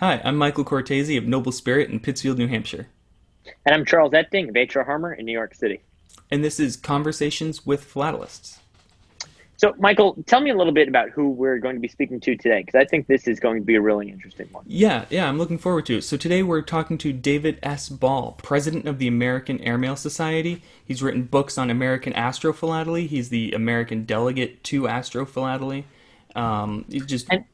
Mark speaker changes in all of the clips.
Speaker 1: Hi, I'm Michael Cortese of Noble Spirit in Pittsfield, New Hampshire.
Speaker 2: And I'm Charles Etting of HR Harmer in New York City.
Speaker 1: And this is Conversations with Philatelists.
Speaker 2: So, Michael, tell me a little bit about who we're going to be speaking to today, because I think this is going to be a really interesting one.
Speaker 1: Yeah, I'm looking forward to it. So today we're talking to David S. Ball, president of the American Airmail Society. He's written books on American Astrophilately. He's the American delegate to Astrophilately. He's just
Speaker 3: And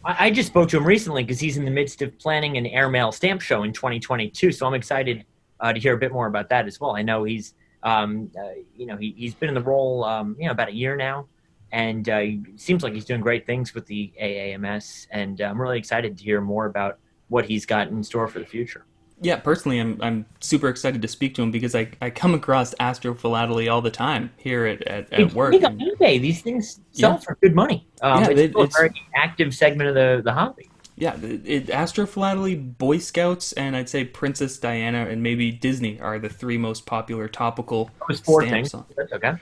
Speaker 3: I just spoke to him recently because he's in the midst of planning an Airmail stamp show in 2022. So I'm excited to hear a bit more about that as well. I know he's been in the role, about a year now, and he seems like he's doing great things with the AAMS. And I'm really excited to hear more about what he's got in store for the future.
Speaker 1: Yeah, personally, I'm super excited to speak to him because I come across Astrophilately all the time here at
Speaker 3: It's
Speaker 1: work.
Speaker 3: big on eBay. These things sell
Speaker 1: Yeah.
Speaker 3: for good money.
Speaker 1: Yeah,
Speaker 3: It's still a
Speaker 1: it's
Speaker 3: very active segment of the hobby.
Speaker 1: Yeah, Astrophilately, Boy Scouts, and I'd say Princess Diana and maybe Disney are the three most popular topical
Speaker 3: That was four
Speaker 1: stamps.
Speaker 3: things. That's okay.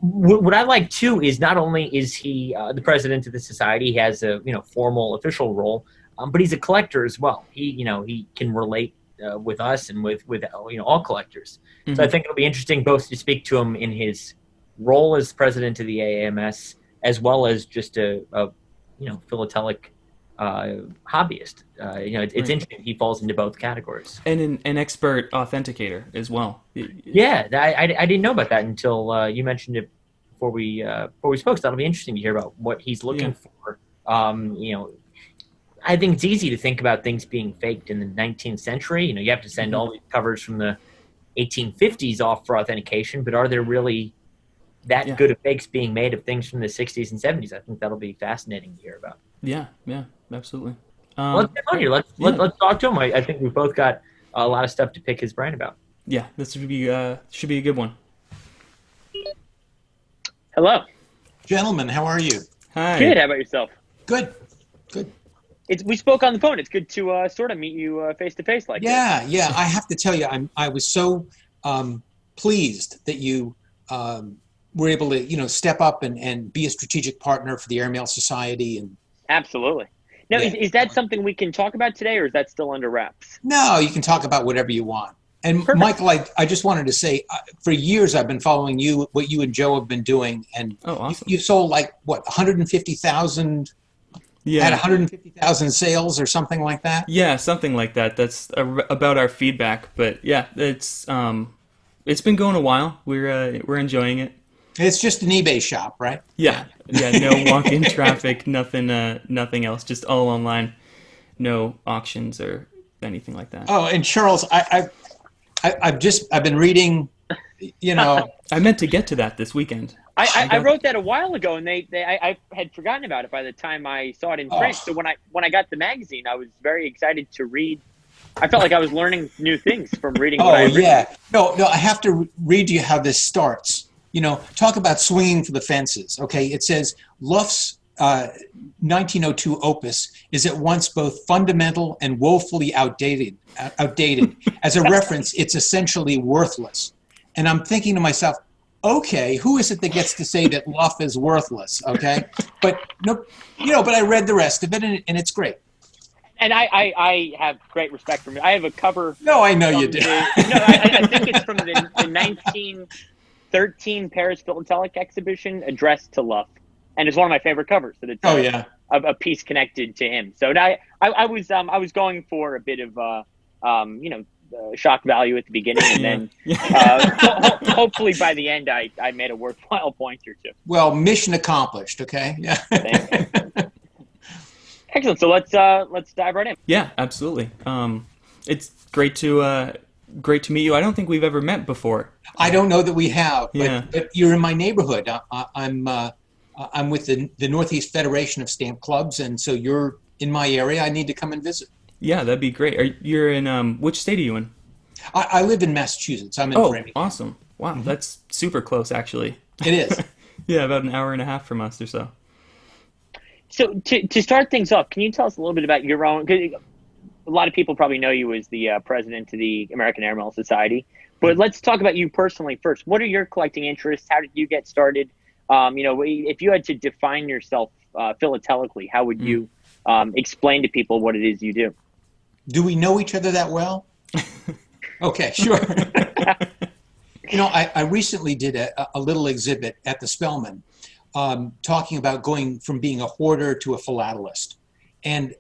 Speaker 3: What I like too is not only is he the president of the society, he has a formal official role, but he's a collector as well. He can relate with us and with all collectors. So I
Speaker 1: Mhm.
Speaker 3: think it'll be interesting both to speak to him in his role as president of the AAMS as well as just a philatelic hobbyist. It's
Speaker 1: Right.
Speaker 3: interesting. He falls into both categories.
Speaker 1: And an expert authenticator as well.
Speaker 3: Yeah, I didn't know about that until you mentioned it before we spoke. So that'll be interesting to hear about what he's
Speaker 1: Yeah.
Speaker 3: looking for. I think it's easy to think about things being faked in the 19th century. You have to send
Speaker 1: Mhm.
Speaker 3: all these covers from the 1850s off for authentication, but are there really that
Speaker 1: Yeah.
Speaker 3: good of fakes being made of things from the 60s and 70s? I think that'll be fascinating to hear about.
Speaker 1: Yeah, absolutely.
Speaker 3: Well, let's get on
Speaker 1: Great.
Speaker 3: here.
Speaker 1: Yeah,
Speaker 3: Let's talk to him. I think we've both got a lot of stuff to pick his brain about.
Speaker 1: yeah. This should be a good one.
Speaker 2: Hello.
Speaker 4: Gentlemen, how are you?
Speaker 2: Good.
Speaker 1: Hi.
Speaker 2: How about yourself?
Speaker 4: Good. Good.
Speaker 2: We spoke on the phone. It's good to sort of meet you face to face like this.
Speaker 4: Yeah. I have to tell you, I was so pleased that you were able to, step up and be a strategic partner for the Airmail Society. And
Speaker 2: Absolutely. Now,
Speaker 4: yeah.
Speaker 2: is that something we can talk about today, or is that still under wraps?
Speaker 4: No, you can talk about whatever you want. And
Speaker 2: Perfect.
Speaker 4: Michael, I just wanted to say, for years I've been following you, what you and Joe have been doing, and
Speaker 1: Oh, awesome.
Speaker 4: you sold like what 150,000, had
Speaker 1: Yeah.
Speaker 4: 150,000 sales or something like that.
Speaker 1: Yeah, something like that. That's about our feedback, but yeah, it's been going a while. We're enjoying it.
Speaker 4: It's just an eBay shop, right?
Speaker 1: Yeah, no walk-in traffic, nothing else, just all online, no auctions or anything like that.
Speaker 4: Oh, and Charles, I've been reading,
Speaker 1: I meant to get to that this weekend.
Speaker 2: I wrote that a while ago, and I had forgotten about it by the time I saw it in print.
Speaker 4: Oh.
Speaker 2: So when I got the magazine, I was very excited to read. I felt like I was learning new things from reading what I
Speaker 4: Oh
Speaker 2: had written.
Speaker 4: yeah, no, I have to read you how this starts. Talk about swinging for the fences. Okay, it says Luff's 1902 opus is at once both fundamental and woefully outdated. As a reference, it's essentially worthless. And I'm thinking to myself, okay, who is it that gets to say that Luff is worthless? Okay, but no, but I read the rest of it, and it's great.
Speaker 2: And I have great respect for me. I have a cover.
Speaker 4: No, I know you
Speaker 2: from
Speaker 4: do.
Speaker 2: I think it's from the 1913 Paris Philatelic exhibition addressed to Luff. And it's one of my favorite covers. That it's
Speaker 4: Oh yeah.
Speaker 2: a piece connected to him. So now I was going for a bit of shock value at the beginning, and then hopefully by the end I made a worthwhile point or two.
Speaker 4: Well, mission accomplished. Okay. Yeah.
Speaker 2: Excellent. So let's dive right in.
Speaker 1: Yeah, absolutely. It's great to meet you. I don't think we've ever met before.
Speaker 4: I don't know that we have, but,
Speaker 1: Yeah.
Speaker 4: but you're in my neighborhood. I'm with the Northeast Federation of Stamp Clubs, and so you're in my area. I need to come and visit.
Speaker 1: Yeah, that'd be great. You're in which state are you in?
Speaker 4: I live in Massachusetts. I'm in
Speaker 1: Oh,
Speaker 4: Framingham.
Speaker 1: awesome. Wow, that's super close actually.
Speaker 4: It is.
Speaker 1: Yeah, about an hour and a half from us or so.
Speaker 2: So to start things off, can you tell us a little bit about your own? Cause a lot of people probably know you as the president of the American Airmail Society, but let's talk about you personally first. What are your collecting interests? How did you get started? If you had to define yourself philatelically, how would you explain to people what it is you do?
Speaker 4: Do we know each other that well? Okay, sure. You know, I recently did a little exhibit at the Spelman talking about going from being a hoarder to a philatelist. And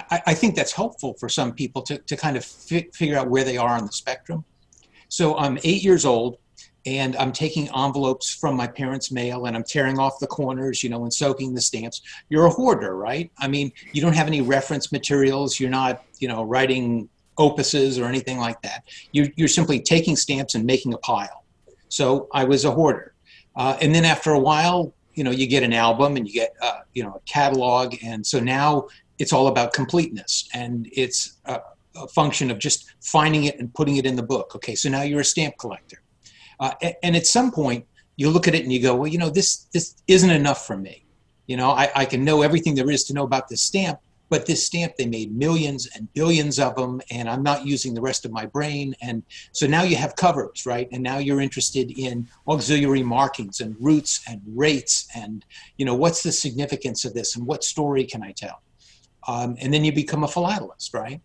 Speaker 4: I think that's helpful for some people to kind of figure out where they are on the spectrum. So I'm 8 years old, and I'm taking envelopes from my parents' mail, and I'm tearing off the corners, you know, and soaking the stamps. You're a hoarder, right? I mean, you don't have any reference materials. You're not, you know, writing opuses or anything like that. You're simply taking stamps and making a pile. So I was a hoarder. And then after a while, you know, you get an album and you get, you know, a catalog. And so now it's all about completeness. And it's a function of just finding it and putting it in the book. Okay, so now you're a stamp collector. And at some point, you look at it and you go, well, you know, this isn't enough for me. You know, I can know everything there is to know about this stamp, but this stamp, they made millions and billions of them, and I'm not using the rest of my brain. And so now you have covers, right? And now you're interested in auxiliary markings and roots and rates and, you know, what's the significance of this and what story can I tell? And then you become a philatelist, right?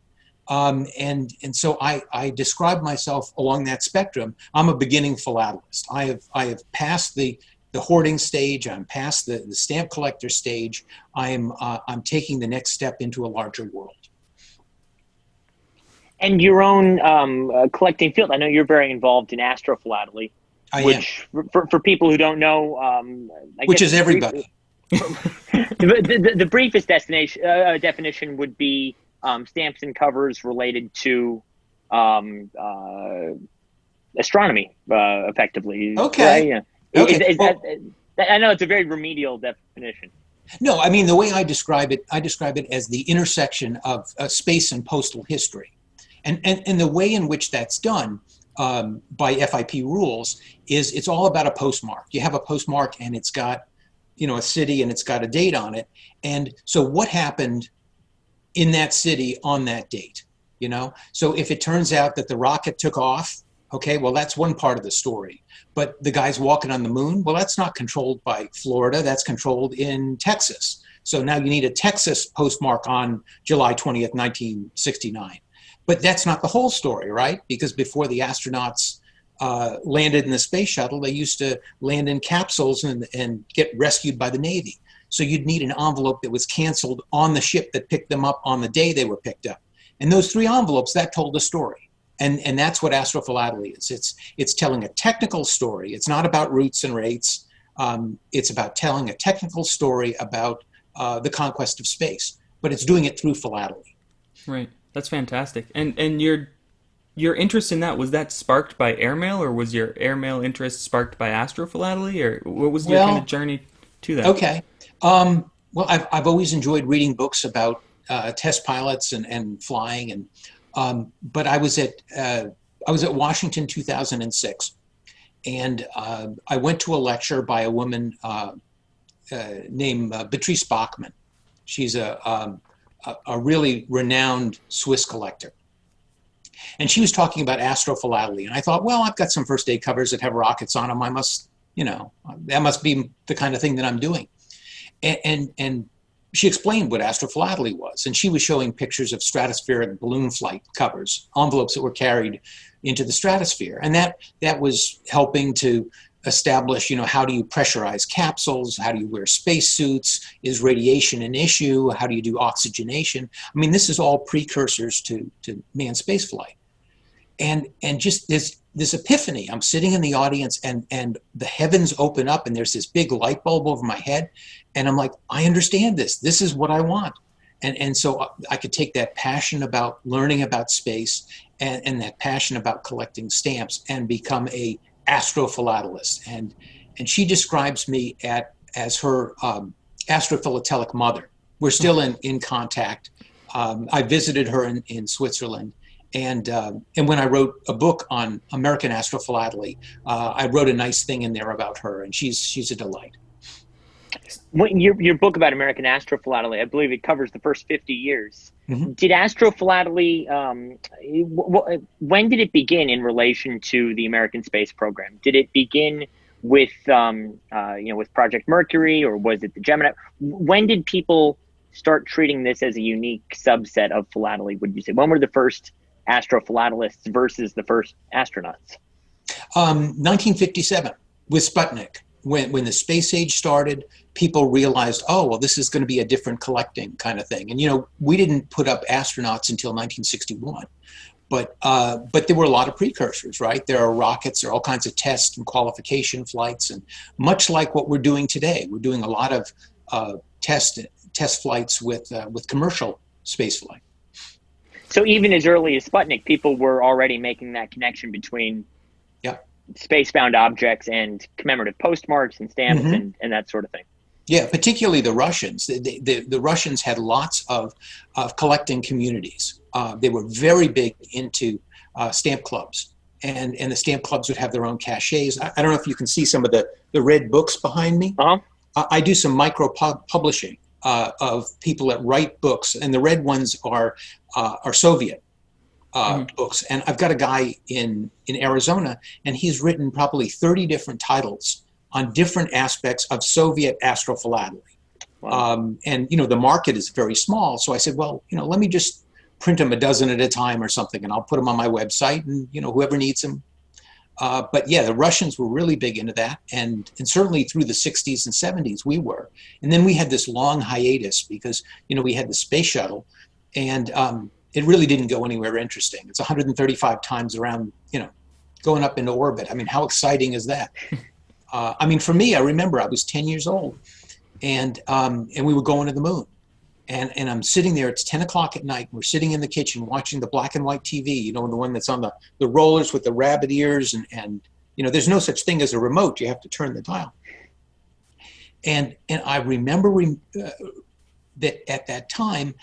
Speaker 4: And so I describe myself along that spectrum. I'm a beginning philatelist. I have passed the hoarding stage. I'm past the stamp collector stage. I'm taking the next step into a larger world.
Speaker 2: And your own collecting field. I know you're very involved in Astrophilately, which for people who don't know,
Speaker 4: which is everybody.
Speaker 2: The briefest definition would be stamps and covers related to astronomy, effectively.
Speaker 4: Okay.
Speaker 2: Right? Yeah.
Speaker 4: Okay.
Speaker 2: I know it's a very remedial definition.
Speaker 4: No, I mean, the way I describe it as the intersection of space and postal history. And the way in which that's done by FIP rules is it's all about a postmark. You have a postmark and it's got, you know, a city and it's got a date on it. And so what happened in that city on that date, you know? So if it turns out that the rocket took off, okay, well, that's one part of the story. But the guys walking on the moon, well, that's not controlled by Florida, that's controlled in Texas. So now you need a Texas postmark on July 20th, 1969. But that's not the whole story, right? Because before the astronauts landed in the space shuttle, they used to land in capsules and get rescued by the Navy. So you'd need an envelope that was canceled on the ship that picked them up on the day they were picked up. And those three envelopes, that told a story. And that's what Astrophilately is. It's telling a technical story. It's not about roots and rates. It's about telling a technical story about the conquest of space. But it's doing it through philately.
Speaker 1: Right. That's fantastic. And your interest in that, was that sparked by Airmail, or was your Airmail interest sparked by Astrophilately, or what was your kind of journey to that?
Speaker 4: Okay. Well, I've always enjoyed reading books about test pilots and flying, and but I was at Washington 2006, and I went to a lecture by a woman named Beatrice Bachmann. She's a really renowned Swiss collector. And she was talking about Astrophilately. And I thought, well, I've got some first aid covers that have rockets on them. I must, you know, that must be the kind of thing that I'm doing. And she explained what Astrophilately was. And she was showing pictures of stratospheric balloon flight covers, envelopes that were carried into the stratosphere. And that was helping to establish, you know, how do you pressurize capsules? How do you wear spacesuits? Is radiation an issue? How do you do oxygenation? I mean, this is all precursors to manned spaceflight. And just this epiphany, I'm sitting in the audience and the heavens open up and there's this big light bulb over my head. And I'm like, I understand this. This is what I want. And so I could take that passion about learning about space and that passion about collecting stamps and become a astrophilatelist. And she describes me as her astrophilatelic mother. We're still in contact. I visited her in Switzerland. And when I wrote a book on American Astrophilately, I wrote a nice thing in there about her, and she's a delight.
Speaker 2: When your book about American Astrophilately, I believe it covers the first 50 years. Mm-hmm. Did Astrophilately, when did it begin in relation to the American space program? Did it begin with with Project Mercury, or was it the Gemini? When did people start treating this as a unique subset of philately, would you say? When were the first astrophilatelists versus the first astronauts?
Speaker 4: 1957 with Sputnik. When the space age started, people realized, oh, well, this is going to be a different collecting kind of thing. And, you know, we didn't put up astronauts until 1961. But there were a lot of precursors, right? There are rockets, there are all kinds of test and qualification flights. And much like what we're doing today, we're doing a lot of test flights with commercial spaceflight.
Speaker 2: So even as early as Sputnik, people were already making that connection between spacebound objects and commemorative postmarks and stamps and that sort of thing.
Speaker 4: Yeah, particularly the Russians. The Russians had lots of collecting communities. They were very big into stamp clubs, and the stamp clubs would have their own caches. I don't know if you can see some of the red books behind me. I do some micro publishing of people that write books, and the red ones are Soviet books. And I've got a guy in Arizona, and he's written probably 30 different titles on different aspects of Soviet astrophilately. Wow. And, you know, the market is very small. So I said, well, you know, let me just print them a dozen at a time or something, and I'll put them on my website, and, you know, whoever needs them. But yeah, the Russians were really big into that. And certainly through the 60s and 70s, we were. And then we had this long hiatus because, you know, we had the space shuttle, and it really didn't go anywhere interesting. It's 135 times around, you know, going up into orbit. I mean, how exciting is that? I mean, for me, I remember I was 10 years old, and we were going to the moon. And I'm sitting there, it's 10 o'clock at night, we're sitting in the kitchen watching the black and white TV, you know, the one that's on the rollers with the rabbit ears, and you know, there's no such thing as a remote, you have to turn the dial. And I remember that at that time,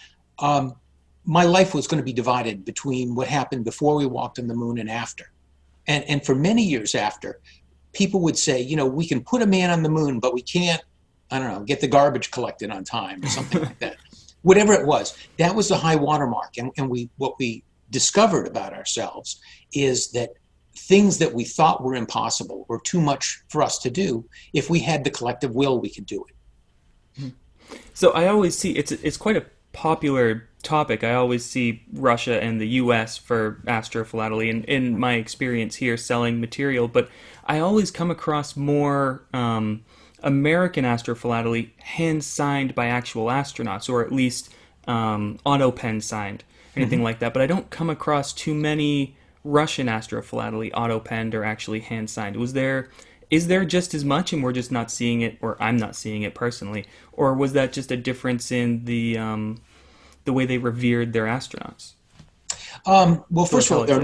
Speaker 4: my life was going to be divided between what happened before we walked on the moon and after. And for many years after, people would say, you know, we can put a man on the moon, but we can't, I don't know, get the garbage collected on time or something like that. Whatever it was, that was the high watermark. And what we discovered about ourselves is that things that we thought were impossible were too much for us to do. If we had the collective will, we could do it.
Speaker 1: So I always see, it's quite a popular topic. I always see Russia and the U.S. for astrophilately, and in my experience here selling material, but I always come across more American astrophilately hand-signed by actual astronauts, or at least auto-pen signed, anything like that. But I don't come across too many Russian astrophilately auto-penned or actually hand-signed. Is there just as much, and we're just not seeing it, or I'm not seeing it personally, or was that just a difference in the way they revered their astronauts?
Speaker 4: Well, first of all, there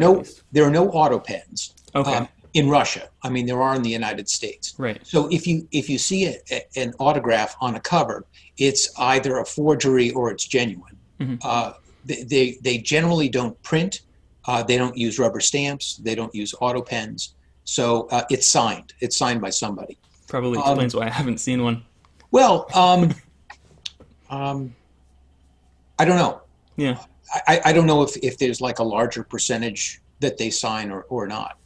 Speaker 4: are no auto pens.
Speaker 1: Okay.
Speaker 4: In Russia. I mean, there are in the United States.
Speaker 1: Right.
Speaker 4: So if you see an autograph on a cover, it's either a forgery or it's genuine. They generally don't print. They don't use rubber stamps. They don't use auto pens. So it's signed. It's signed by somebody.
Speaker 1: Probably explains why I haven't seen one.
Speaker 4: Well, I don't know.
Speaker 1: Yeah.
Speaker 4: I don't know if there's like a larger percentage that they sign or not.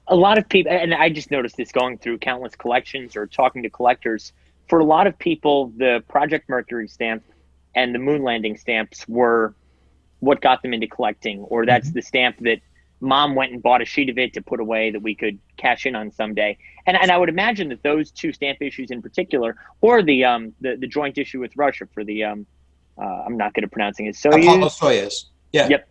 Speaker 2: A lot of people, and I just noticed this going through countless collections or talking to collectors, for a lot of people, the Project Mercury stamp and the moon landing stamps were what got them into collecting, or that's the stamp that mom went and bought a sheet of it to put away that we could cash in on someday. And I would imagine that those two stamp issues in particular, or the joint issue with Russia for the, I'm not good at pronouncing it.
Speaker 4: Soyuz. Yeah.
Speaker 2: Yep.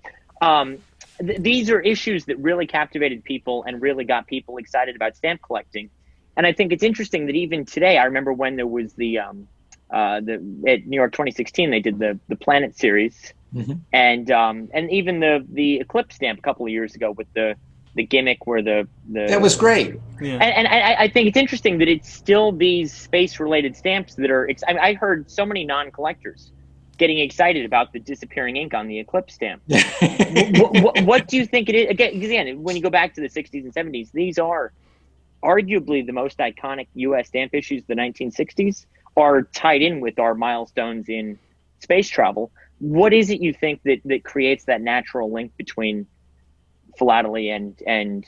Speaker 2: These are issues that really captivated people and really got people excited about stamp collecting. And I think it's interesting that even today, I remember when there was at New York 2016, they did the Planet series, and even the Eclipse stamp a couple of years ago with the gimmick where the
Speaker 4: that was great.
Speaker 1: Yeah.
Speaker 2: And I think it's interesting that it's still these space related stamps that are. I heard so many non-collectors getting excited about the disappearing ink on the Eclipse stamp. What do you think it is? Again, when you go back to the 60s and 70s, these are arguably the most iconic U.S. stamp issues of the 1960s, are tied in with our milestones in space travel. What is it you think that creates that natural link between philately and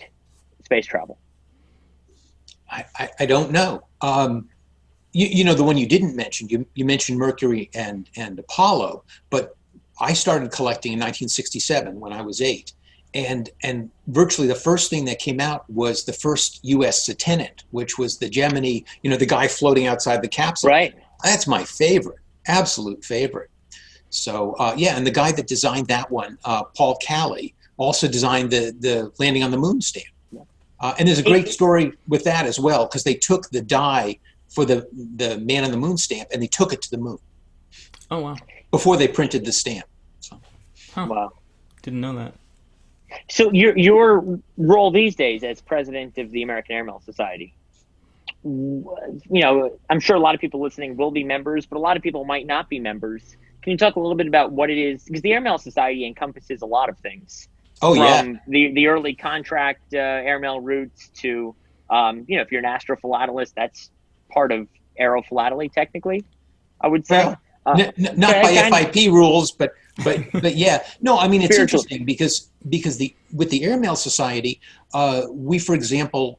Speaker 2: space travel?
Speaker 4: I don't know. you know, the one you didn't mention, you mentioned Mercury and Apollo, but I started collecting in 1967 when I was 8. And virtually the first thing that came out was the first U.S. Attenant, which was the Gemini, you know, the guy floating outside the capsule.
Speaker 2: Right.
Speaker 4: That's my favorite, absolute favorite. So, yeah, and the guy that designed that one, Paul Calley, also designed the landing on the moon stamp. And there's a great story with that as well, because they took the die for the man on the moon stamp and they took it to the moon.
Speaker 1: Oh, wow.
Speaker 4: Before they printed the stamp. So.
Speaker 1: Huh.
Speaker 2: Wow.
Speaker 1: Didn't know that.
Speaker 2: So your role these days as president of the American Airmail Society, you know, I'm sure a lot of people listening will be members, but a lot of people might not be members. Can you talk a little bit about what it is? Because the Airmail Society encompasses a lot of things.
Speaker 4: Oh,
Speaker 2: from the early contract airmail routes to, you know, if you're an astrophilatelist, that's part of aerophilately, technically, I would say.
Speaker 4: Well, not by FIP rules, but yeah. No, I mean, it's interesting because with the Airmail Society, we, for example,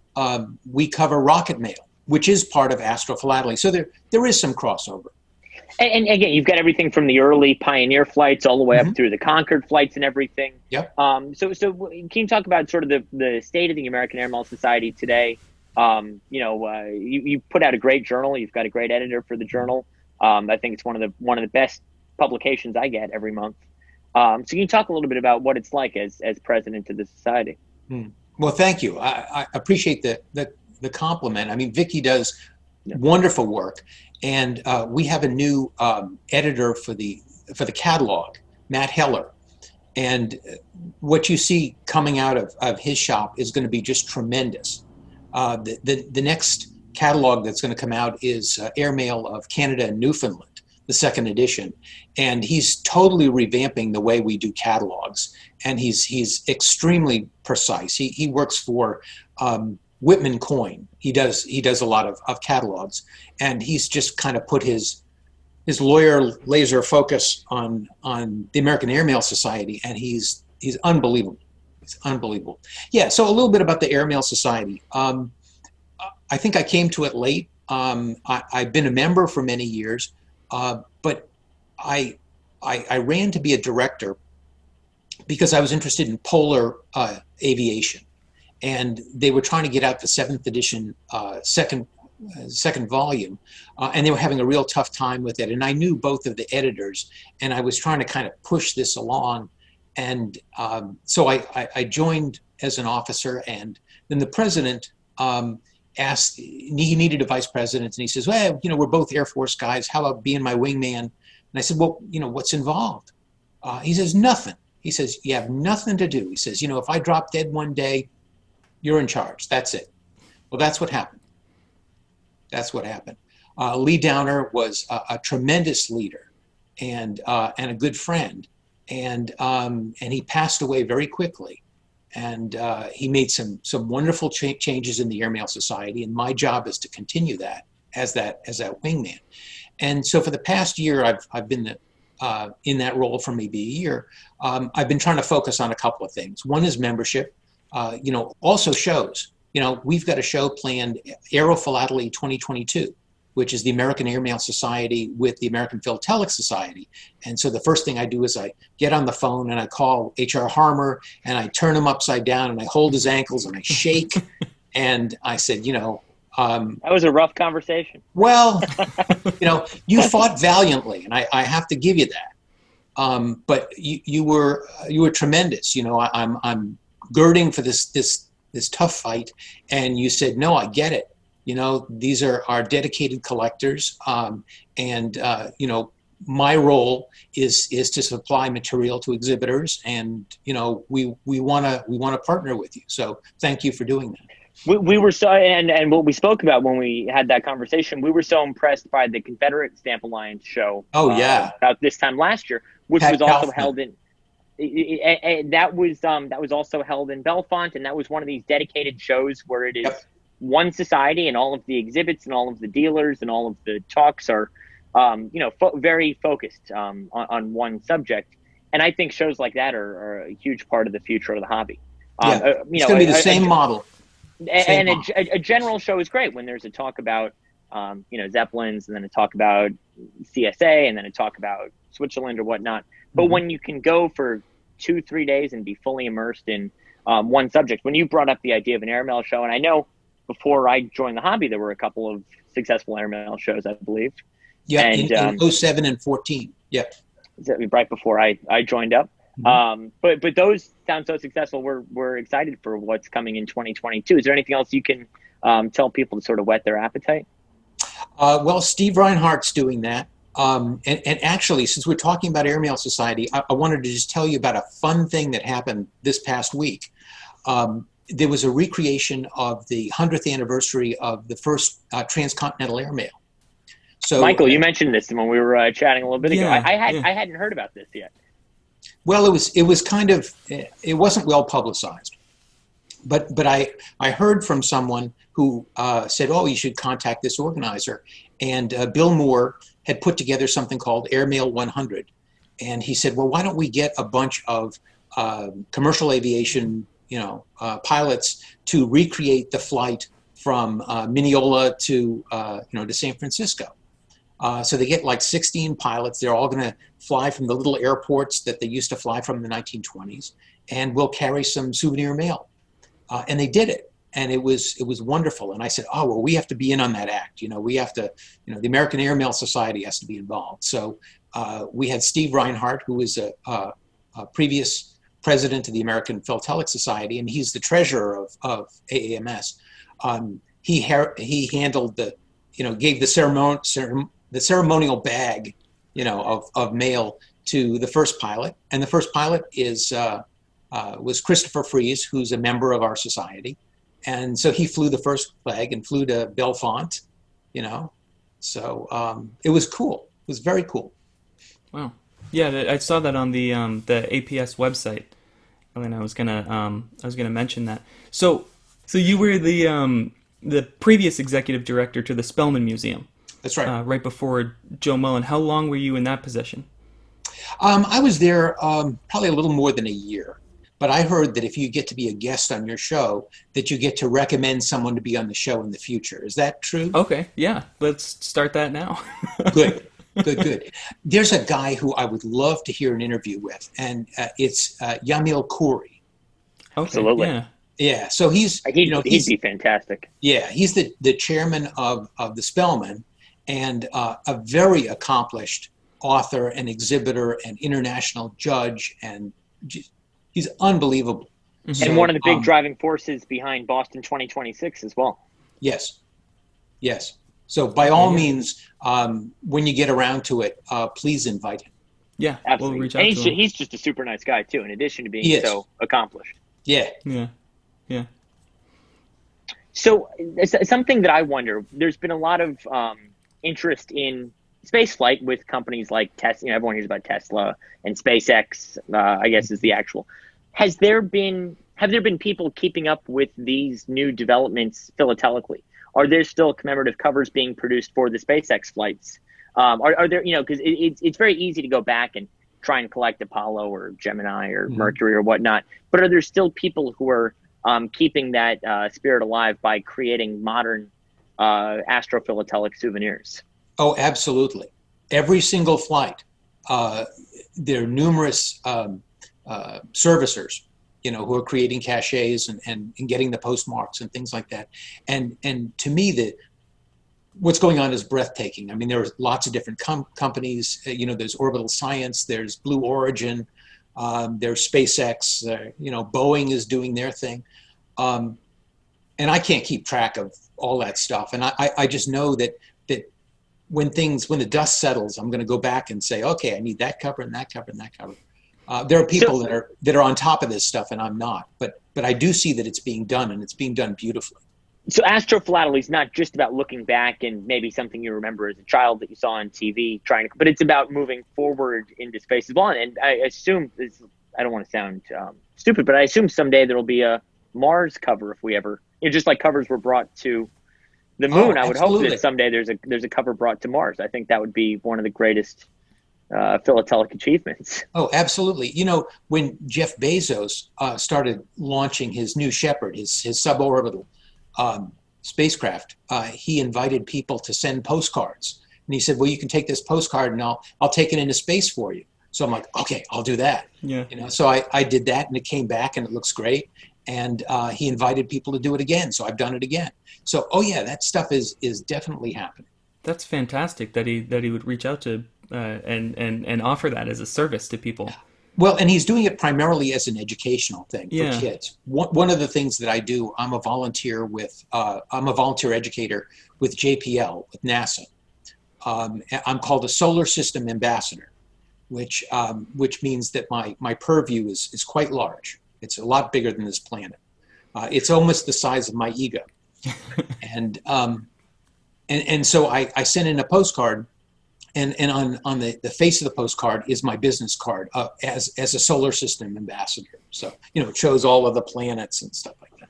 Speaker 4: we cover rocket mail, which is part of Astrophilately. So there is some crossover.
Speaker 2: And again, you've got everything from the early Pioneer flights all the way up through the Concorde flights and everything.
Speaker 4: Yep.
Speaker 2: So can you talk about sort of the state of the American Airmail Society today? You know, you put out a great journal. You've got a great editor for the journal. I think it's one of the best publications I get every month. So can you talk a little bit about what it's like as president of the society?
Speaker 4: Well, thank you. I appreciate the compliment. I mean, Vicky does wonderful work, and we have a new editor for the catalog, Matt Heller, and what you see coming out of his shop is going to be just tremendous. The next catalog that's going to come out is Airmail of Canada and Newfoundland, the second edition, and he's totally revamping the way we do catalogs, and he's extremely precise. He works for Whitman Coyne. He does a lot of catalogs, and he's just kind of put his lawyer laser focus on the American Airmail Society, and he's unbelievable. It's unbelievable. Yeah. So a little bit about the Airmail Society. I think I came to it late. I've been a member for many years, but I ran to be a director because I was interested in polar aviation. And they were trying to get out the 7th edition, second volume, and they were having a real tough time with it. And I knew both of the editors, and I was trying to kind of push this along. And so I joined as an officer, and then the president asked, he needed a vice president, and he says, well, you know, we're both Air Force guys. How about being my wingman? And I said, well, you know, what's involved? He says, nothing. He says, you have nothing to do. He says, you know, if I drop dead one day, you're in charge. That's it. Well, that's what happened. That's what happened. Lee Downer was a tremendous leader and a good friend, and he passed away very quickly. And he made some wonderful changes in the Airmail Society, and my job is to continue that as that wingman. And so for the past year, I've been in that role for maybe a year. I've been trying to focus on a couple of things. One is membership. You know, also shows. You know, we've got a show planned, Airphilately 2022, which is the American Airmail Society with the American Philatelic Society. And so the first thing I do is I get on the phone and I call H.R. Harmer and I turn him upside down and I hold his ankles and I shake. And I said, you know,
Speaker 2: that was a rough conversation.
Speaker 4: Well, you know, you fought valiantly, and I have to give you that. But you were tremendous. You know, I'm girding for this tough fight, and you said, no, I get it. You know, these are our dedicated collectors, and you know, my role is to supply material to exhibitors, and you know, we want to partner with you. So thank you for doing that.
Speaker 2: We were so, and what we spoke about when we had that conversation, we were so impressed by the Confederate Stamp Alliance show.
Speaker 4: Oh yeah,
Speaker 2: about this time last year, which
Speaker 4: Pat
Speaker 2: was also
Speaker 4: Kaufman.
Speaker 2: held in. That was also held in Bellefonte, and that was one of these dedicated shows where it is one society, and all of the exhibits and all of the dealers and all of the talks are, you know, very focused on one subject. And I think shows like that are a huge part of the future of the hobby.
Speaker 4: Yeah,
Speaker 2: you
Speaker 4: it's
Speaker 2: know,
Speaker 4: going to be the same model.
Speaker 2: And a general show is great when there's a talk about, Zeppelins, and then a talk about CSA, and then a talk about Switzerland or whatnot. But when you can go for 2-3 days and be fully immersed in one subject, when you brought up the idea of an airmail show, and I know before I joined the hobby, there were a couple of successful airmail shows, I believe.
Speaker 4: Yeah,
Speaker 2: and,
Speaker 4: in 07 and 14. Yeah.
Speaker 2: Right before I joined up. But those sound so successful. We're excited for what's coming in 2022. Is there anything else you can tell people to sort of whet their appetite?
Speaker 4: Well, Steve Reinhardt's doing that. And actually, since we're talking about Airmail Society, I wanted to just tell you about a fun thing that happened this past week. There was a recreation of the 100th anniversary of the first transcontinental airmail. So,
Speaker 2: Michael, you mentioned this when we were chatting a little bit ago.
Speaker 1: Yeah,
Speaker 2: I hadn't heard about this yet.
Speaker 4: Well, it was kind of, it wasn't well publicized, but I heard from someone who said, oh, you should contact this organizer. And Bill Moore had put together something called Airmail 100. And he said, well, why don't we get a bunch of commercial aviation, pilots to recreate the flight from Mineola to San Francisco. So they get like 16 pilots. They're all going to fly from the little airports that they used to fly from in the 1920s, and we'll carry some souvenir mail. And they did it, and it was wonderful. And I said, oh, well, we have to be in on that act. We have to, the American Airmail Society has to be involved. So we had Steve Reinhardt, who was a previous president of the American Philatelic Society, and he's the treasurer of AAMS. He handled gave the ceremonial bag, of mail to the first pilot, and the first pilot was Christopher Fries, who's a member of our society, and so he flew the first flag and flew to Bellefonte, So it was cool. It was very cool.
Speaker 1: Wow. Yeah, I saw that on the APS website, and I was gonna mention that. So you were the previous executive director to the Spellman Museum.
Speaker 4: That's right.
Speaker 1: Right before Joe Mullen. How long were you in that position?
Speaker 4: I was there probably a little more than a year. But I heard that if you get to be a guest on your show, that you get to recommend someone to be on the show in the future. Is that true?
Speaker 1: Okay, yeah. Let's start that now.
Speaker 4: Good. There's a guy who I would love to hear an interview with, and it's Yamil Khoury.
Speaker 1: Okay,
Speaker 2: absolutely.
Speaker 1: Yeah.
Speaker 4: Yeah, so he'd
Speaker 2: be fantastic.
Speaker 4: Yeah, he's the chairman of the Spellman, and a very accomplished author and exhibitor and international judge, and he's unbelievable.
Speaker 2: Mm-hmm. And one of the big driving forces behind Boston 2026 as well.
Speaker 4: Yes. So by all means, when you get around to it, please invite him.
Speaker 1: Yeah,
Speaker 2: absolutely.
Speaker 1: We'll reach out
Speaker 2: and
Speaker 1: to him.
Speaker 2: He's just a super nice guy too, in addition to being so accomplished.
Speaker 4: Yeah.
Speaker 2: So something that I wonder, there's been a lot of interest in space flight with companies like Tesla. Everyone hears about Tesla and SpaceX, I guess is the actual. Have there been people keeping up with these new developments philatelically? Are there still commemorative covers being produced for the SpaceX flights? Are there, because it's very easy to go back and try and collect Apollo or Gemini or Mercury or whatnot. But are there still people who are keeping that spirit alive by creating modern astrophilatelic souvenirs?
Speaker 4: Oh, absolutely. Every single flight, there are numerous servicers, who are creating caches and getting the postmarks and things like that. And to me, what's going on is breathtaking. I mean, there are lots of different companies. There's Orbital Science, there's Blue Origin, there's SpaceX. Boeing is doing their thing, and I can't keep track of all that stuff. And I just know that when the dust settles, I'm going to go back and say, okay, I need that cover and that cover and that cover. There are people that are on top of this stuff, and I'm not. But I do see that it's being done, and it's being done beautifully.
Speaker 2: So Astrophilately is not just about looking back and maybe something you remember as a child that you saw on TV, but it's about moving forward into space as well. And I assume, I don't want to sound stupid, but I assume someday there will be a Mars cover if we ever, just like covers were brought to the moon. I would hope that someday there's a cover brought to Mars. I think that would be one of the greatest philatelic achievements.
Speaker 4: Oh, absolutely. When Jeff Bezos started launching his New Shepard, his suborbital, spacecraft, he invited people to send postcards. And he said, well, you can take this postcard and I'll take it into space for you. So I'm like, okay, I'll do that.
Speaker 1: Yeah.
Speaker 4: So I did that, and it came back and it looks great. And he invited people to do it again. So I've done it again. So, oh yeah, that stuff is definitely happening.
Speaker 1: That's fantastic that he would reach out to and offer that as a service to people.
Speaker 4: Well, and he's doing it primarily as an educational thing for
Speaker 1: Yeah.
Speaker 4: kids. One of the things that I do, I'm a volunteer educator with JPL, with NASA. I'm called a solar system ambassador, which means that my purview is quite large. It's a lot bigger than this planet. It's almost the size of my ego. And so I sent in a postcard, and on the face of the postcard is my business card as a solar system ambassador. So, it shows all of the planets and stuff like that.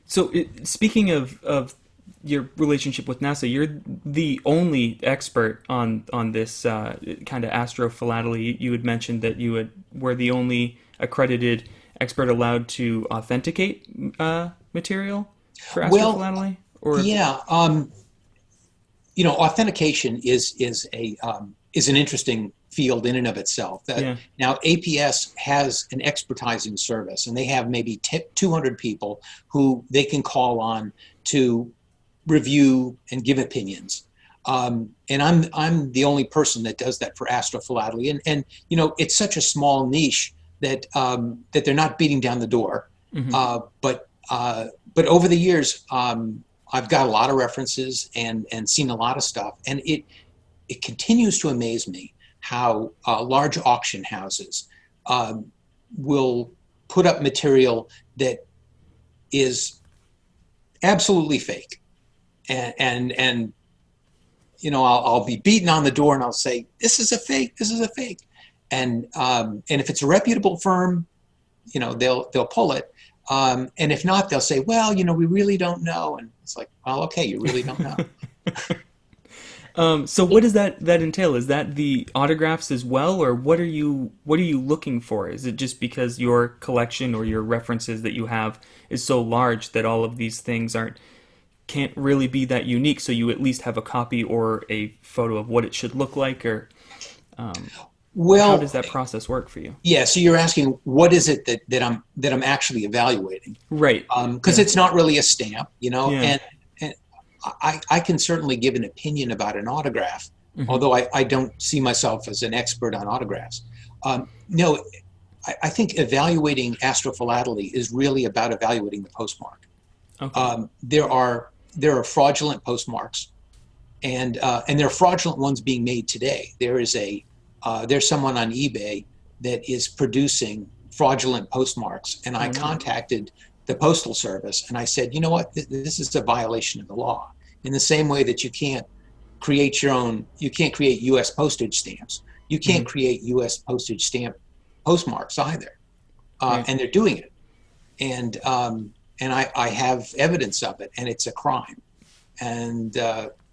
Speaker 1: So speaking of your relationship with NASA, you're the only expert on this kind of astrophilately. You had mentioned that you were the only accredited expert allowed to authenticate material for astrophilately?
Speaker 4: Yeah. Authentication is an interesting field in and of itself. Now, APS has an expertising service, and they have maybe 200 people who they can call on to review and give opinions. And I'm the only person that does that for astrophilately. And it's such a small niche that they're not beating down the door. Mm-hmm. But over the years, I've got a lot of references and seen a lot of stuff, and it continues to amaze me how large auction houses will put up material that is absolutely fake, and I'll be beaten on the door and I'll say, this is a fake, and if it's a reputable firm, they'll pull it. And if not, they'll say, well, we really don't know. And it's like, well, okay, you really don't know.
Speaker 1: So what does that entail? Is that the autographs as well, or what are you looking for? Is it just because your collection or your references that you have is so large that all of these things can't really be that unique, so you at least have a copy or a photo of what it should look like, or
Speaker 4: well,
Speaker 1: how does that process work for you?
Speaker 4: Yeah, so you're asking what is it that I'm actually evaluating,
Speaker 1: right?
Speaker 4: Because it's not really a stamp,
Speaker 1: Yeah.
Speaker 4: and I can certainly give an opinion about an autograph,
Speaker 1: Mm-hmm.
Speaker 4: although I don't see myself as an expert on autographs. No, I think evaluating astrophilately is really about evaluating the postmark.
Speaker 1: Okay.
Speaker 4: There are fraudulent postmarks, and there are fraudulent ones being made today. There's someone on eBay that is producing fraudulent postmarks, and I contacted the Postal Service and I said, you know what, this is a violation of the law. In the same way that you can't create U.S. postage stamps, you can't create U.S. postage stamp postmarks either, and they're doing it, and I have evidence of it, and it's a crime, and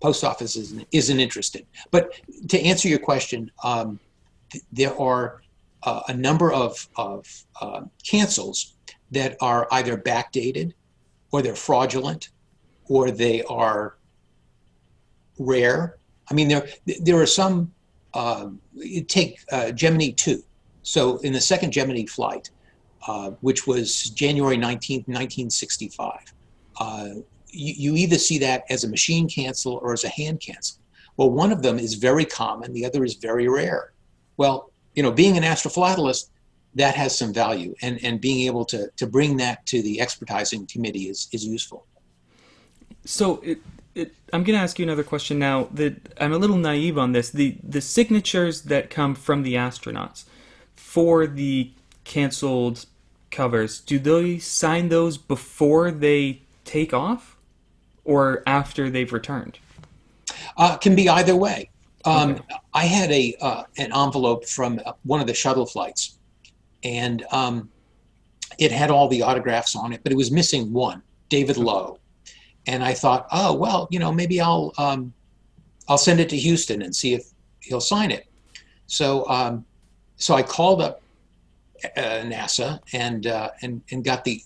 Speaker 4: post office isn't interested. But to answer your question, there are a number of cancels that are either backdated, or they're fraudulent, or they are rare. I mean, there are some. Take Gemini 2. So in the second Gemini flight, which was January 19th, 1965, you either see that as a machine cancel or as a hand cancel. Well, one of them is very common, the other is very rare. Well, being an astrophilatelist, that has some value, and being able to bring that to the expertising committee is useful.
Speaker 1: So I'm going to ask you another question now that I'm a little naive on this. The signatures that come from the astronauts for the canceled covers, do they sign those before they take off or after they've returned?
Speaker 4: Can be either way.
Speaker 1: Okay.
Speaker 4: I had an envelope from one of the shuttle flights, and it had all the autographs on it, but it was missing one, David Lowe. And I thought, oh, well, maybe I'll send it to Houston and see if he'll sign it. So I called up NASA and got the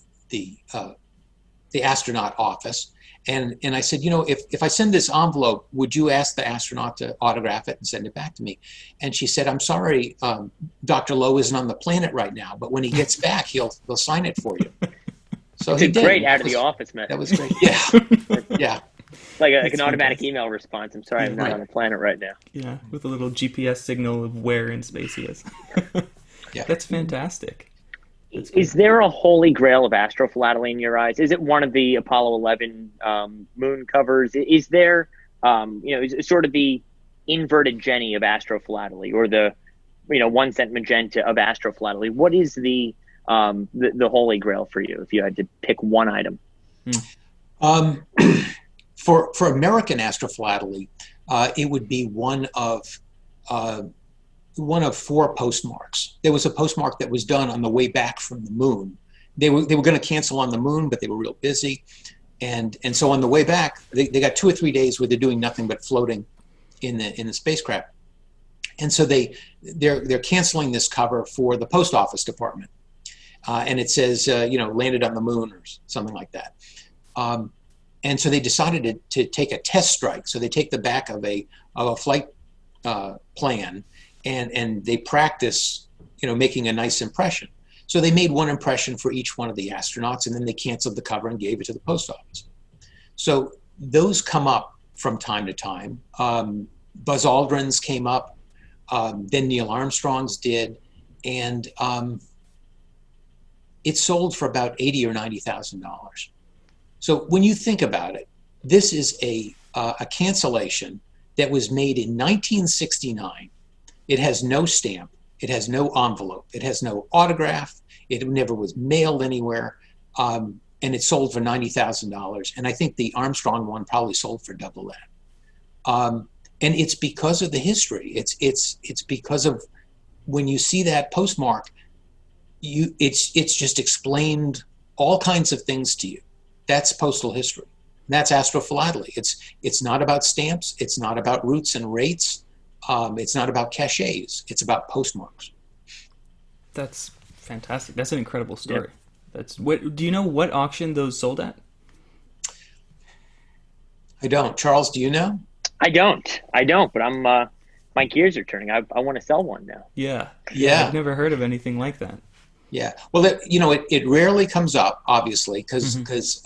Speaker 4: the astronaut office. And I said, if I send this envelope, would you ask the astronaut to autograph it and send it back to me? And she said, I'm sorry, Dr. Lowe isn't on the planet right now, but when he gets back, he'll sign it for you. So
Speaker 2: it's
Speaker 4: he
Speaker 2: a
Speaker 4: did.
Speaker 2: great out of the office message.
Speaker 4: That was great. Yeah. Yeah.
Speaker 2: Like an automatic email response. I'm sorry, I'm not
Speaker 4: Right.
Speaker 2: on the planet right now.
Speaker 1: Yeah, with a little GPS signal of where in space he is.
Speaker 4: Yeah.
Speaker 1: That's fantastic.
Speaker 2: Is there a holy grail of astrophilately in your eyes? Is it one of the Apollo 11 moon covers? Is there, is sort of the inverted Jenny of astrophilately, or the, 1 cent magenta of astrophilately? What is the holy grail for you if you had to pick one item?
Speaker 4: For American astrophilately, it would be one of 4 postmarks. There was a postmark that was done on the way back from the moon. They were going to cancel on the moon, but they were real busy, and so on the way back, they got 2 or 3 days where they're doing nothing but floating in the spacecraft, and so they're canceling this cover for the post office department, and it says landed on the moon or something like that. And so they decided to take a test strike. So they take the back of a flight plan, and they practice, making a nice impression. So they made one impression for each one of the astronauts, and then they canceled the cover and gave it to the post office. So those come up from time to time. Buzz Aldrin's came up, then Neil Armstrong's did, and it sold for about $80,000 or $90,000. So when you think about it, this is a cancellation that was made in 1969. It has no stamp. It has no envelope. It has no autograph. It never was mailed anywhere. And it sold for $90,000. And I think the Armstrong one probably sold for double that. And it's because of the history. It's because of when you see that postmark, it's just explained all kinds of things to you. That's postal history. And that's astrophilately. It's not about stamps. It's not about routes and rates. It's not about cachets. It's about postmarks.
Speaker 1: That's fantastic. That's an incredible story.
Speaker 2: Yep.
Speaker 1: Do you know what auction those sold at?
Speaker 4: I don't. Charles, do you know?
Speaker 2: I don't. But I'm. My gears are turning. I want to sell one now.
Speaker 1: Yeah.
Speaker 4: Yeah.
Speaker 1: I've never heard of anything like that.
Speaker 4: Yeah. Well, it rarely comes up, obviously, because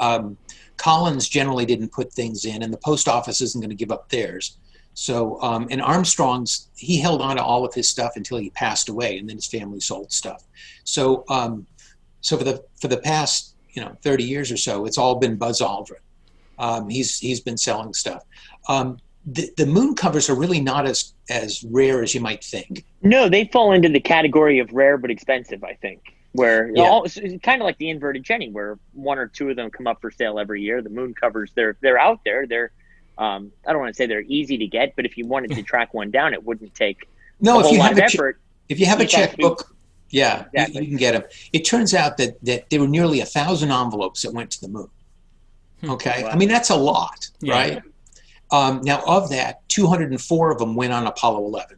Speaker 4: Collins generally didn't put things in, and the post office isn't going to give up theirs. So, and Armstrong's, he held on to all of his stuff until he passed away, and then his family sold stuff. So, so for the past 30 years or so, it's all been Buzz Aldrin. He's been selling stuff. The moon covers are really not as rare as you might think.
Speaker 2: No, they fall into the category of rare but expensive, I think. Where it's kind of like the inverted Jenny, where 1 or 2 of them come up for sale every year. The moon covers, they're out there. They're I don't want to say they're easy to get, but if you wanted to track one down, it wouldn't take a whole lot of effort.
Speaker 4: If you have a checkbook,
Speaker 2: Exactly.
Speaker 4: you can get them. It turns out that there were nearly 1,000 envelopes that went to the moon. Okay,
Speaker 2: Wow.
Speaker 4: I mean that's a lot,
Speaker 1: Yeah.
Speaker 4: right? Now, of that, 204 of them went on Apollo 11.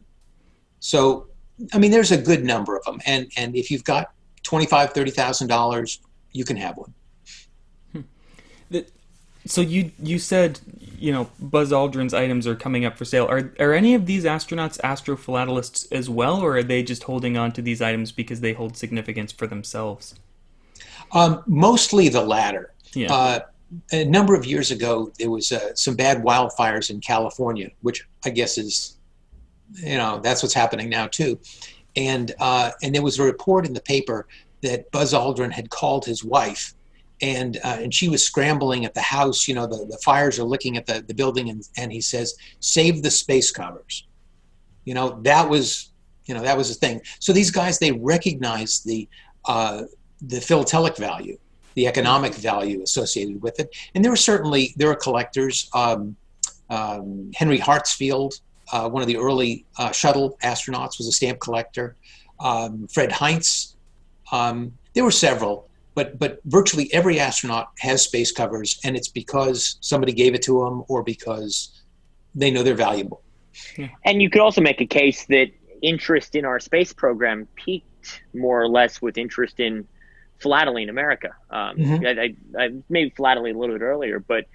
Speaker 4: So, I mean, there's a good number of them, and if you've got $25,000, $30,000, you can have one.
Speaker 1: So you said Buzz Aldrin's items are coming up for sale. Are any of these astronauts astrophilatelists as well, or are they just holding on to these items because they hold significance for themselves?
Speaker 4: Mostly the latter.
Speaker 1: Yeah.
Speaker 4: A number of years ago, there was some bad wildfires in California, which I guess is, that's what's happening now too. And there was a report in the paper that Buzz Aldrin had called his wife, and she was scrambling at the house. The fires are licking at the building, and he says, "Save the space covers." That was a thing. So these guys, they recognized the philatelic value, the economic value associated with it. And there are collectors. Henry Hartsfield, one of the early shuttle astronauts, was a stamp collector. Fred Heinz. There were several, but virtually every astronaut has space covers, and it's because somebody gave it to them or because they know they're valuable.
Speaker 2: And you could also make a case that interest in our space program peaked more or less with interest in philately in America. I maybe philately a little bit earlier, but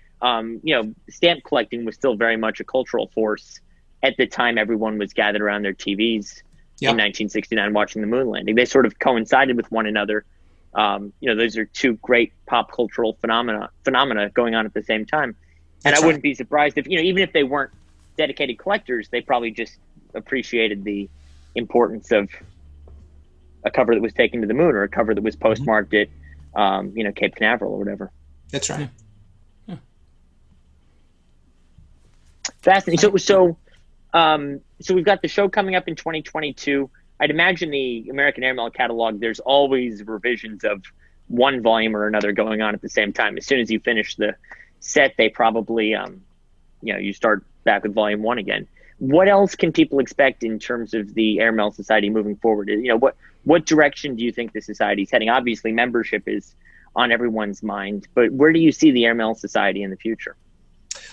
Speaker 2: stamp collecting was still very much a cultural force at the time. Everyone was gathered around their TVs in 1969 watching the moon landing. They sort of coincided with one another. Those are two great pop cultural phenomena going on at the same time. And I wouldn't be surprised if, even if they weren't dedicated collectors, they probably just appreciated the importance of a cover that was taken to the moon or a cover that was postmarked at, Cape Canaveral or whatever.
Speaker 4: That's right.
Speaker 2: Yeah. Fascinating. So we've got the show coming up in 2022. I'd imagine the American Airmail catalog, there's always revisions of one volume or another going on at the same time. As soon as you finish the set, they probably, you start back with volume one again. What else can people expect in terms of the Airmail Society moving forward? What direction do you think the society is heading? Obviously, membership is on everyone's mind, but where do you see the Airmail Society in the future?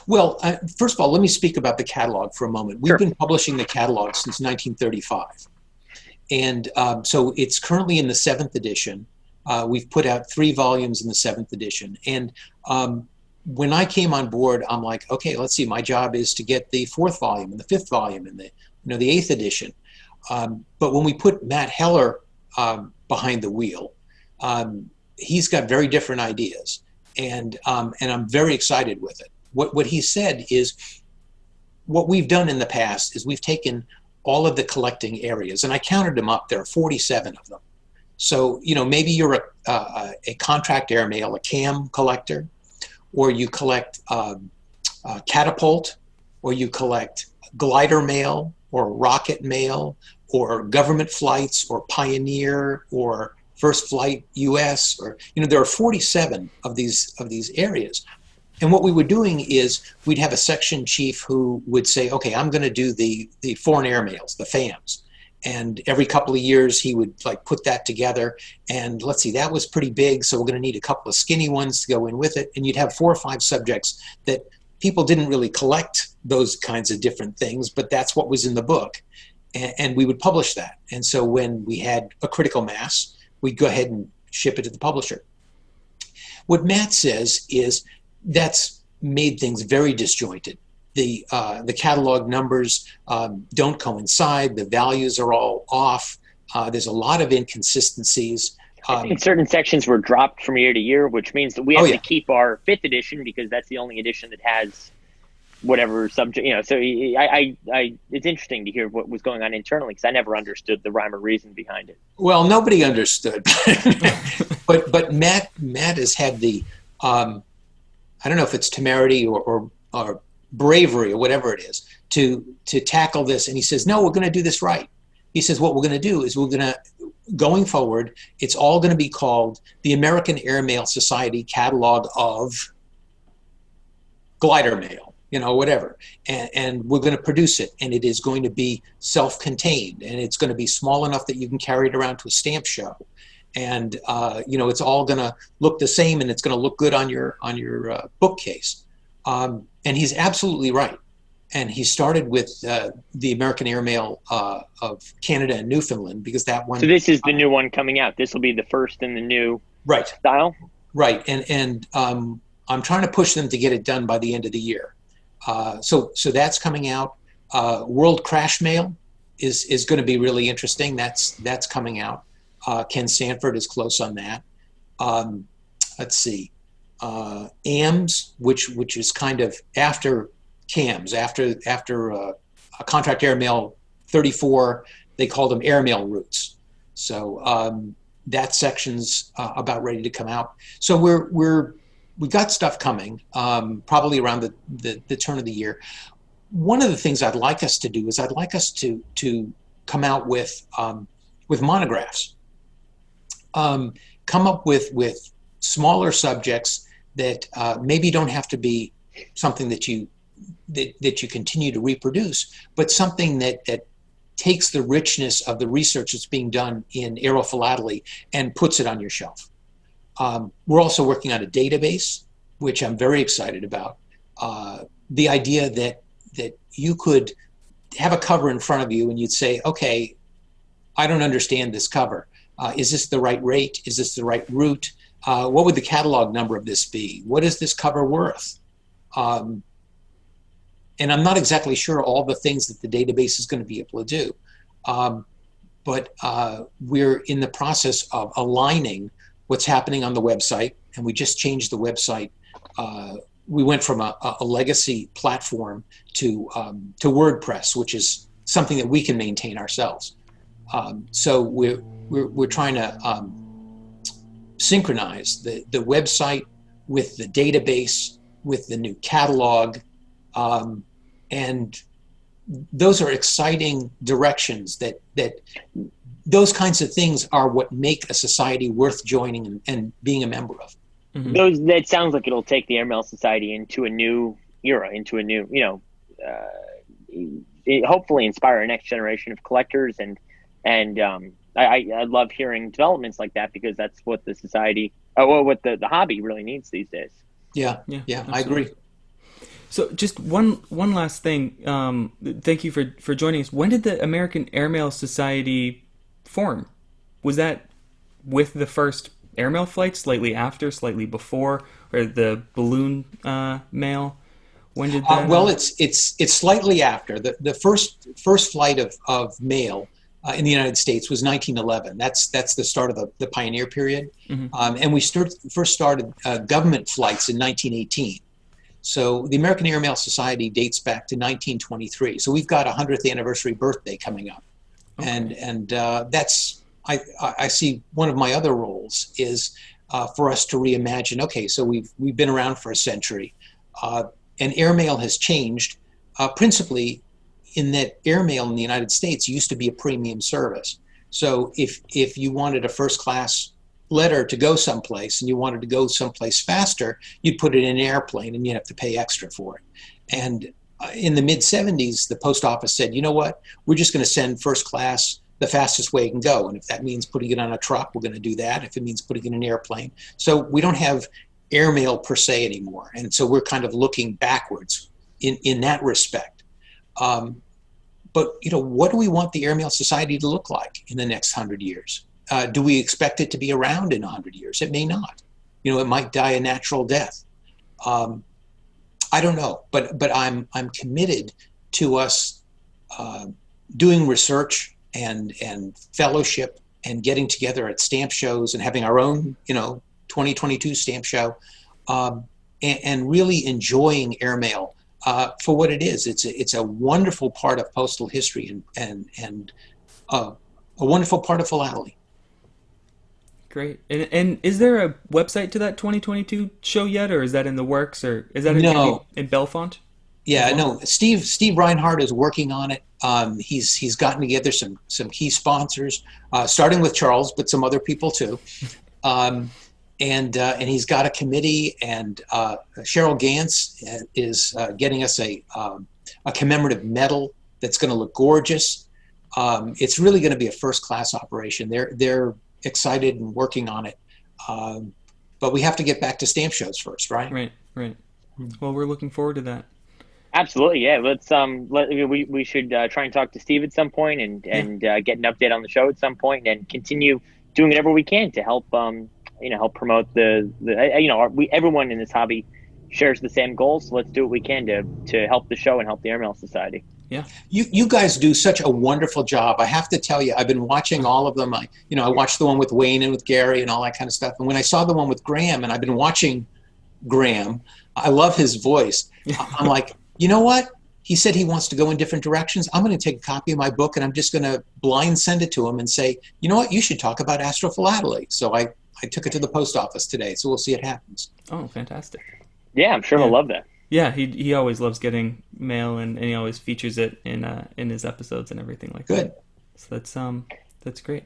Speaker 4: Well, first of all, let me speak about the catalog for a moment. We've been publishing the catalog since 1935. And so it's currently in the 7th edition. We've put out 3 volumes in the 7th edition. And when I came on board, I'm like, okay, let's see, my job is to get the 4th volume and the 5th volume and the 8th edition. But when we put Matt Heller behind the wheel, he's got very different ideas. And I'm very excited with it. What he said is, what we've done in the past is we've taken all of the collecting areas, and I counted them up. There are 47 of them. So, maybe you're a contract airmail, a CAM collector, or you collect catapult, or you collect glider mail, or rocket mail, or government flights, or Pioneer, or First Flight US, or there are 47 of these areas. And what we were doing is we'd have a section chief who would say, okay, I'm going to do the foreign airmails, the FAMs. And every couple of years he would put that together. And let's see, that was pretty big. So we're going to need a couple of skinny ones to go in with it. And you'd have 4 or 5 subjects that people didn't really collect those kinds of different things, but that's what was in the book. And we would publish that. And so when we had a critical mass, we'd go ahead and ship it to the publisher. What Matt says is, that's made things very disjointed. The catalog numbers don't coincide. The values are all off. There's a lot of inconsistencies.
Speaker 2: I think certain sections were dropped from year to year, which means that we have to keep our 5th edition because that's the only edition that has whatever subject. So it's interesting to hear what was going on internally because I never understood the rhyme or reason behind it.
Speaker 4: Well, nobody understood, but Matt has had the. I don't know if it's temerity or bravery or whatever it is to tackle this. And he says, no, we're going to do this right. He says, what we're going to do is going forward, it's all going to be called the American Airmail Society Catalog of Glider Mail, whatever. And we're going to produce it. And it is going to be self-contained. And it's going to be small enough that you can carry it around to a stamp show. And it's all going to look the same, and it's going to look good on your bookcase. And he's absolutely right. And he started with the American Airmail of Canada and Newfoundland because that one.
Speaker 2: So this is the new one coming out. This will be the first in the new style.
Speaker 4: Right. And I'm trying to push them to get it done by the end of the year. So that's coming out. World Crash Mail is going to be really interesting. That's coming out. Ken Sanford is close on that. Let's see. AAMS, which is kind of after CAMS, after Contract Airmail 34, they called them Airmail routes. So that section's about ready to come out. So we've got stuff coming, probably around the turn of the year. One of the things I'd like us to do is I'd like us to come out with monographs. Come up with smaller subjects that maybe don't have to be something that you continue to reproduce, but something that takes the richness of the research that's being done in aerophilately and puts it on your shelf. We're also working on a database, which I'm very excited about. The idea that you could have a cover in front of you and you'd say, okay, I don't understand this cover. Is this the right rate? Is this the right route? What would the catalog number of this be? What is this cover worth? And I'm not exactly sure all the things that the database is going to be able to do. But we're in the process of aligning what's happening on the website, and we just changed the website. We went from a legacy platform to WordPress, which is something that we can maintain ourselves. So we're trying to synchronize the website with the database, with the new catalog, and those are exciting directions. That those kinds of things are what make a society worth joining and being a member of.
Speaker 2: Mm-hmm. That sounds like it'll take the Airmail Society into a new era, into a new, hopefully inspire a next generation of collectors. And I love hearing developments like that, because that's what the society, what the hobby really needs these days.
Speaker 4: Yeah, I agree.
Speaker 1: So just one last thing. Thank you for joining us. When did the American Airmail Society form? Was that with the first airmail flight, slightly after, slightly before, or the balloon mail? When did that?
Speaker 4: Well, it's slightly after. The first flight of mail in the United States was 1911. That's the start of the pioneer period. Mm-hmm. And we first started government flights in 1918. So the American Airmail Society dates back to 1923. So we've got a 100th anniversary birthday coming up. Okay. And that's, I see one of my other roles is for us to reimagine, okay, so we've been around for a century, and airmail has changed, principally in that airmail in the United States used to be a premium service. So if you wanted a first class letter to go someplace and you wanted to go someplace faster, you'd put it in an airplane and you'd have to pay extra for it. And in the mid-70s, the post office said, you know what, we're just going to send first class the fastest way it can go. And if that means putting it on a truck, we're going to do that. If it means putting it in an airplane. So we don't have airmail per se anymore. And so we're kind of looking backwards in that respect. But, what do we want the Airmail Society to look like in the next 100 years? Do we expect it to be around in 100 years? It may not. It might die a natural death. I don't know, but I'm committed to us doing research and fellowship and getting together at stamp shows and having our own 2022 stamp show, and really enjoying airmail for what it is. It's a wonderful part of postal history and a wonderful part of philately.
Speaker 1: Great. And is there a website to that 2022 show yet, or is that in the works, or is that in Bellefonte?
Speaker 4: Yeah, no. Steve Reinhardt is working on it. He's gotten together some key sponsors, starting with Charles, but some other people too. And he's got a committee, and Cheryl Gantz is getting us a commemorative medal that's going to look gorgeous. It's really going to be a first class operation. They're excited and working on it, but we have to get back to stamp shows first, right?
Speaker 1: Right. Well, we're looking forward to that.
Speaker 2: Absolutely, yeah. Let's we should try and talk to Steve at some point and get an update on the show at some point, and continue doing whatever we can to help help promote everyone in this hobby shares the same goals. So let's do what we can to help the show and help the Airmail Society.
Speaker 1: Yeah,
Speaker 4: you guys do such a wonderful job. I have to tell you, I've been watching all of them. I watched the one with Wayne and with Gary and all that kind of stuff. And when I saw the one with Graham, and I've been watching Graham, I love his voice. I'm like, you know what? He said he wants to go in different directions. I'm going to take a copy of my book and I'm just going to blind send it to him and say, you know what? You should talk about Astrophilately. So I took it to the post office today. So we'll see what happens.
Speaker 1: Oh, fantastic.
Speaker 2: Yeah, I'm sure he'll love that.
Speaker 1: Yeah, he always loves getting mail, and he always features it in his episodes and everything like
Speaker 4: Good.
Speaker 1: that. So that's great.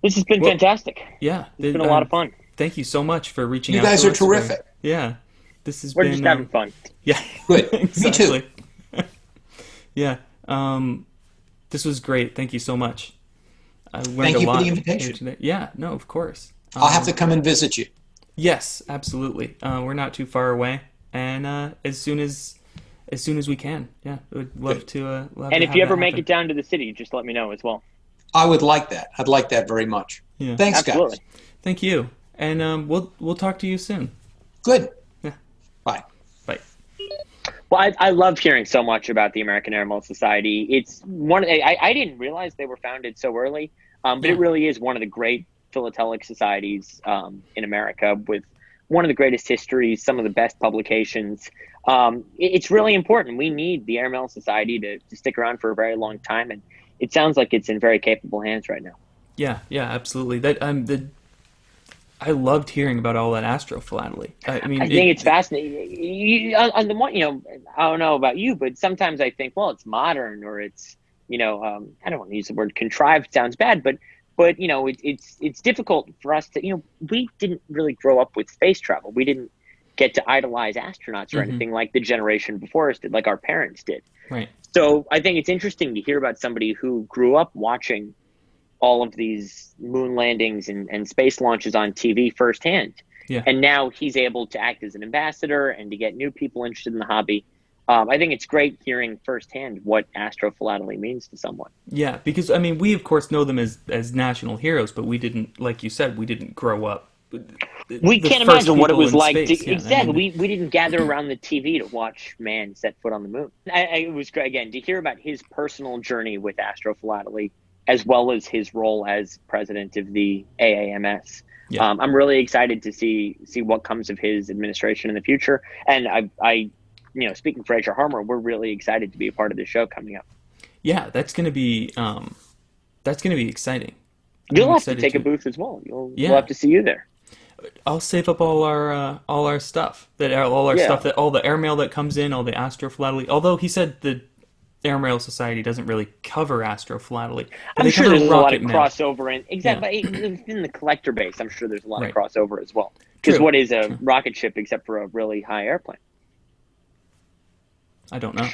Speaker 2: This has been fantastic.
Speaker 1: Yeah,
Speaker 2: it's been a lot of fun.
Speaker 1: Thank you so much for reaching out.
Speaker 4: You guys are terrific.
Speaker 1: Yeah, this has
Speaker 2: We're
Speaker 1: been.
Speaker 2: Just having fun.
Speaker 1: Yeah,
Speaker 4: good.
Speaker 1: Exactly.
Speaker 4: Me too.
Speaker 1: Yeah, this was great. Thank you so much. I learned
Speaker 4: Thank
Speaker 1: a
Speaker 4: you
Speaker 1: lot
Speaker 4: for the invitation.
Speaker 1: today. Yeah, no, of course.
Speaker 4: I'll have to come and visit you.
Speaker 1: Yes, absolutely. We're not too far away, and as soon as we can. Yeah, we'd love to.
Speaker 2: And if you ever make it down to the city, just let me know as well.
Speaker 4: I would like that. I'd like that very much.
Speaker 1: Yeah.
Speaker 4: Thanks,
Speaker 2: Absolutely.
Speaker 4: guys.
Speaker 1: Thank you. And we'll talk to you soon.
Speaker 4: Good.
Speaker 1: Yeah.
Speaker 4: Bye.
Speaker 1: Bye.
Speaker 2: Well, I love hearing so much about the American Airmail Society. It's one. I didn't realize they were founded so early, but
Speaker 1: Yeah.
Speaker 2: it really is one of the great philatelic societies in America, with one of the greatest histories, some of the best publications. It's really important. We need the Airmail Society to stick around for a very long time, and it sounds like it's in very capable hands right now.
Speaker 1: Yeah, absolutely. I loved hearing about all that astrophilately. I mean,
Speaker 2: I think it's fascinating. On the one, I don't know about you, but sometimes I think, well, it's modern, or it's, I don't want to use the word contrived. It sounds bad, but it's difficult for us to, we didn't really grow up with space travel. We didn't get to idolize astronauts or anything like the generation before us did, like our parents did.
Speaker 1: Right.
Speaker 2: So I think it's interesting to hear about somebody who grew up watching all of these moon landings and space launches on TV firsthand.
Speaker 1: Yeah.
Speaker 2: And now he's able to act as an ambassador and to get new people interested in the hobby. I think it's great hearing firsthand what astrophilately means to someone.
Speaker 1: Yeah, because I mean, we of course know them as national heroes, but we didn't, like you said, we didn't grow up.
Speaker 2: We can't imagine what it was like.
Speaker 1: Exactly.
Speaker 2: We didn't gather around the TV to watch man set foot on the moon. It was great, again, to hear about his personal journey with astrophilately, as well as his role as president of the AAMS.
Speaker 1: Yeah.
Speaker 2: I'm really excited to see what comes of his administration in the future. And I speaking for HR Harmer, we're really excited to be a part of this show coming up.
Speaker 1: Yeah, that's gonna be exciting.
Speaker 2: You'll have to take a booth as well. We'll have to see you there.
Speaker 1: I'll save up all our stuff, stuff, that all the airmail that comes in, all the astrophilately. Although he said the Airmail Society doesn't really cover astrophilately.
Speaker 2: I'm sure there's a lot of
Speaker 1: mail.
Speaker 2: crossover in the collector base. I'm sure there's a lot of crossover as well. Because what is a rocket ship except for a really high airplane?
Speaker 1: I don't know.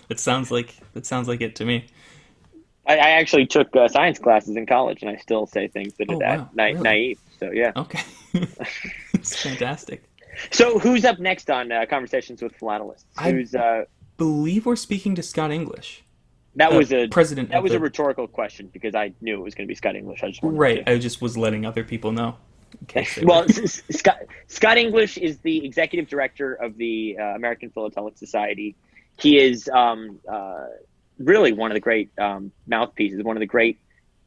Speaker 1: It sounds like it to me.
Speaker 2: I actually took science classes in college, and I still say things that are naive. So yeah.
Speaker 1: Okay. It's fantastic.
Speaker 2: So who's up next on Conversations with Philatelists?
Speaker 1: I believe we're speaking to Scott English.
Speaker 2: That was a rhetorical question because I knew it was going to be Scott English. I just wanted to.
Speaker 1: I just was letting other people know.
Speaker 2: Well, Scott English is the executive director of the American Philatelic Society. He is really one of the great mouthpieces, one of the great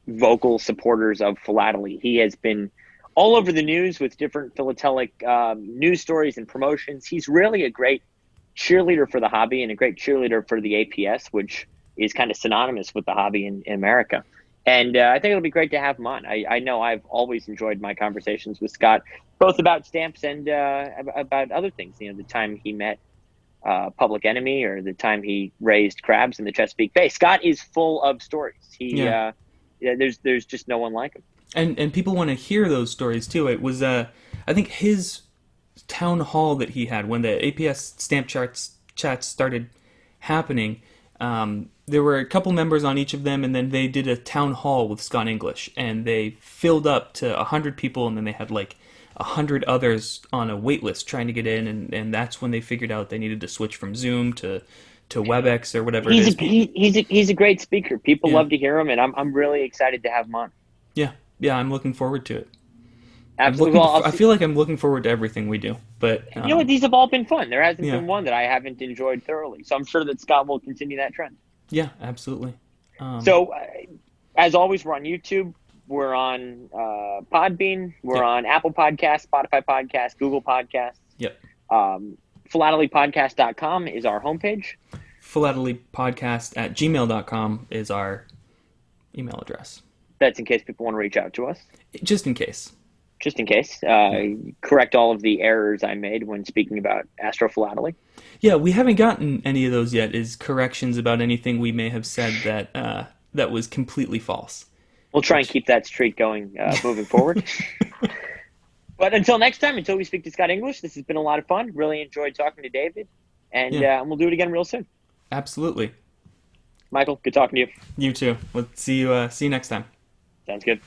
Speaker 2: vocal supporters of philately. He has been all over the news with different philatelic news stories and promotions. He's really a great cheerleader for the hobby and a great cheerleader for the APS, which is kind of synonymous with the hobby in America. And I think it'll be great to have him on. I know I've always enjoyed my conversations with Scott, both about stamps and about other things. The time he met Public Enemy, or the time he raised crabs in the Chesapeake Bay. Scott is full of stories. There's just no one like him.
Speaker 1: And people want to hear those stories too. It was I think his town hall that he had when the APS stamp chats started happening. There were a couple members on each of them, and then they did a town hall with Scott English, and they filled up to 100 people, and then they had like 100 others on a wait list trying to get in, and that's when they figured out they needed to switch from Zoom to WebEx or whatever it is.
Speaker 2: He's a great speaker. People love to hear him, and I'm really excited to have him on.
Speaker 1: Yeah, I'm looking forward to it.
Speaker 2: Absolutely.
Speaker 1: I feel like I'm looking forward to everything we do. But
Speaker 2: you know what? These have all been fun. There hasn't been one that I haven't enjoyed thoroughly. So I'm sure that Scott will continue that trend.
Speaker 1: Yeah, absolutely.
Speaker 2: So, as always, we're on YouTube. We're on Podbean. We're on Apple Podcasts, Spotify Podcasts, Google Podcasts.
Speaker 1: Yep.
Speaker 2: philatelypodcast.com is our homepage.
Speaker 1: philatelypodcast@gmail.com is our email address.
Speaker 2: That's in case people want to reach out to us.
Speaker 1: Just in case.
Speaker 2: Correct all of the errors I made when speaking about astrophilately.
Speaker 1: Yeah, we haven't gotten any of those yet, is corrections about anything we may have said that was completely false.
Speaker 2: We'll try and keep that streak going moving forward. But until next time, until we speak to Scott English, this has been a lot of fun. Really enjoyed talking to David, and we'll do it again real soon.
Speaker 1: Absolutely.
Speaker 2: Michael, good talking to you.
Speaker 1: You too. Let's see you next time.
Speaker 2: Sounds good.